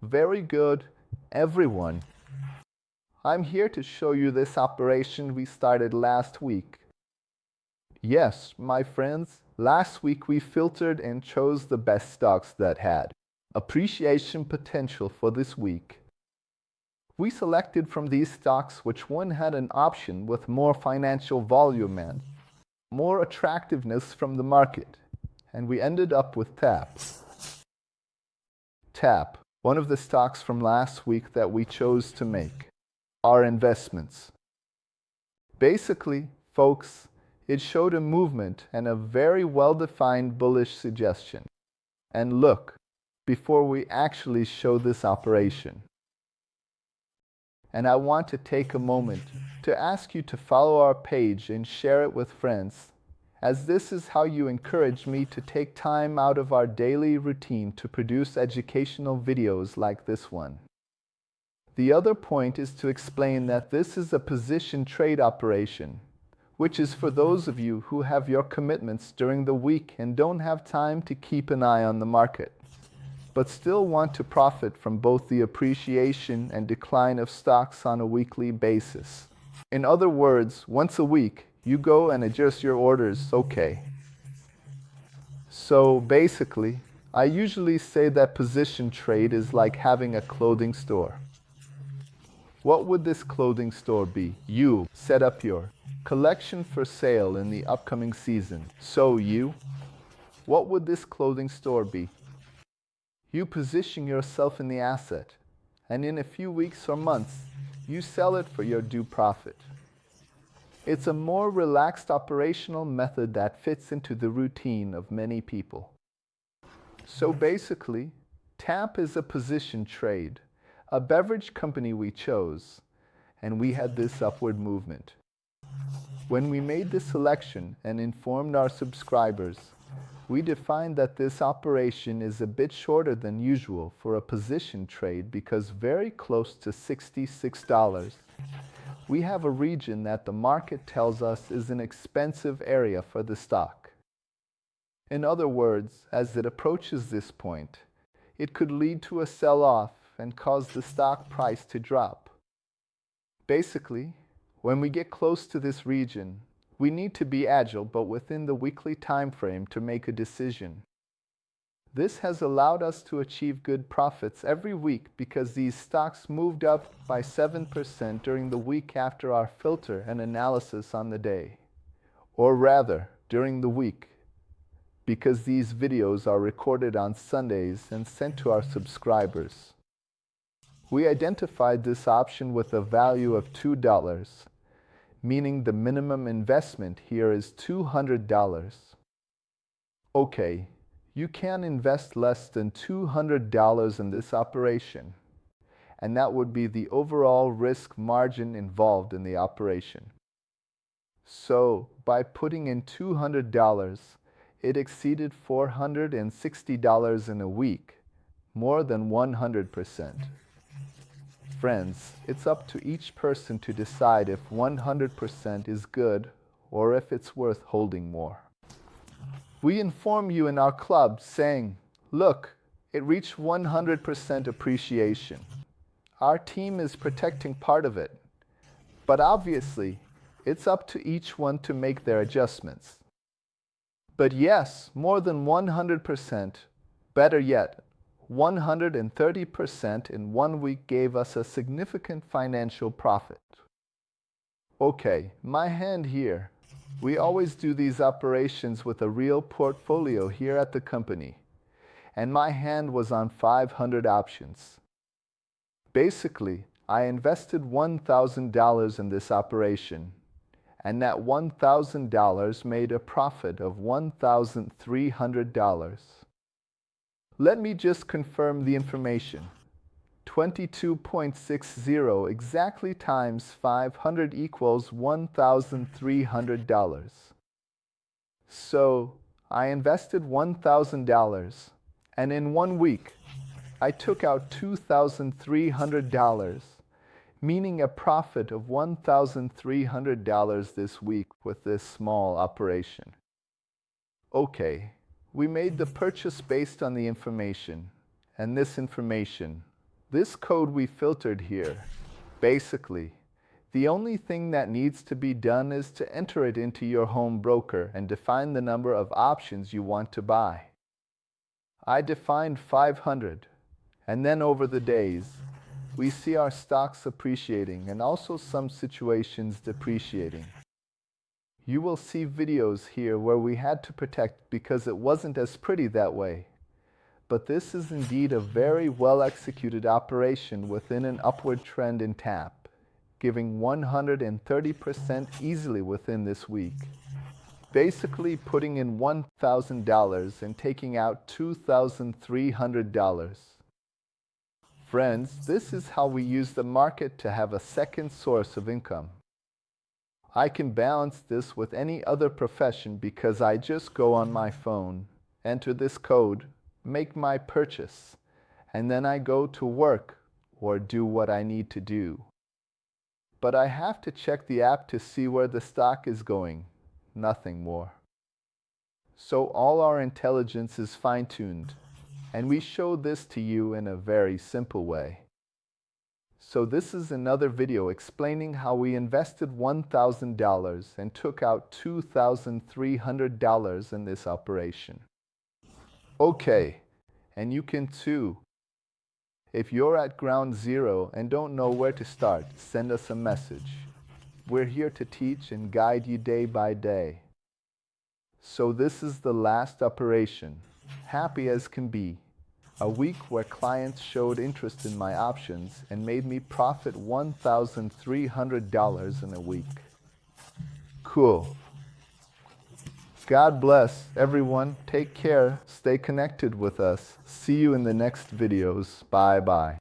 Very good, everyone. I'm here to show you this operation we started last week. Yes, my friends, last week we filtered and chose the best stocks that had appreciation potential for this week. We selected from these stocks which one had an option with more financial volume and more attractiveness from the market, and we ended up with TAP. TAP, one of the stocks from last week that we chose to make our investments. Basically, folks, it showed a movement and a very well-defined bullish suggestion. And look, before we actually show this operation. And I want to take a moment to ask you to follow our page and share it with friends, as this is how you encourage me to take time out of our daily routine to produce educational videos like this one. The other point is to explain that this is a position trade operation, which is for those of you who have your commitments during the week and don't have time to keep an eye on the market, but still want to profit from both the appreciation and decline of stocks on a weekly basis. In other words, once a week, you go and adjust your orders, okay. So basically, I usually say that position trade is like having a clothing store. What would this clothing store be? You set up your collection for sale in the upcoming season. So what would this clothing store be? You position yourself in the asset, and in a few weeks or months, you sell it for your due profit. It's a more relaxed operational method that fits into the routine of many people. So basically, TAP is a position trade, a beverage company we chose, and we had this upward movement. When we made this selection and informed our subscribers, we defined that this operation is a bit shorter than usual for a position trade because very close to $66, we have a region that the market tells us is an expensive area for the stock. In other words, as it approaches this point, it could lead to a sell-off and cause the stock price to drop. Basically, when we get close to this region, we need to be agile but within the weekly time frame to make a decision. This has allowed us to achieve good profits every week because these stocks moved up by 7% during the week after our filter and analysis on the day. Or rather, during the week, because these videos are recorded on Sundays and sent to our subscribers. We identified this option with a value of $2, meaning the minimum investment here is $200. Okay, you can invest less than $200 in this operation, and that would be the overall risk margin involved in the operation. So, by putting in $200, it exceeded $460 in a week, more than 100%. Friends, it's up to each person to decide if 100% is good or if it's worth holding more. We inform you in our club saying, look, it reached 100% appreciation. Our team is protecting part of it, but obviously, it's up to each one to make their adjustments. But yes, more than 100%, better yet, 130% in 1 week gave us a significant financial profit. Okay, my hand here. We always do these operations with a real portfolio here at the company, and my hand was on 500 options. Basically, I invested $1,000 in this operation, and that $1,000 made a profit of $1,300. Let me just confirm the information. 22.60 exactly times 500 equals $1,300. So, I invested $1,000, and in 1 week, I took out $2,300, meaning a profit of $1,300 this week with this small operation. Okay, we made the purchase based on the information, and this information This code we filtered here. Basically, the only thing that needs to be done is to enter it into your home broker and define the number of options you want to buy. I defined 500, and then over the days, we see our stocks appreciating and also some situations depreciating. You will see videos here where we had to protect because it wasn't as pretty that way. But this is indeed a very well-executed operation within an upward trend in TAP, giving 130% easily within this week. Basically putting in $1,000 and taking out $2,300. Friends, this is how we use the market to have a second source of income. I can balance this with any other profession because I just go on my phone, enter this code, make my purchase, and then I go to work or do what I need to do. But I have to check the app to see where the stock is going, nothing more. So all our intelligence is fine-tuned, and we show this to you in a very simple way. So this is another video explaining how we invested $1,000 and took out $2,300 in this operation. Okay, and you can too. If you're at ground zero and don't know where to start, send us a message. We're here to teach and guide you day by day. So this is the last operation, happy as can be. A week where clients showed interest in my options and made me profit $1,300 in a week. Cool. God bless everyone. Take care. Stay connected with us. See you in the next videos. Bye bye.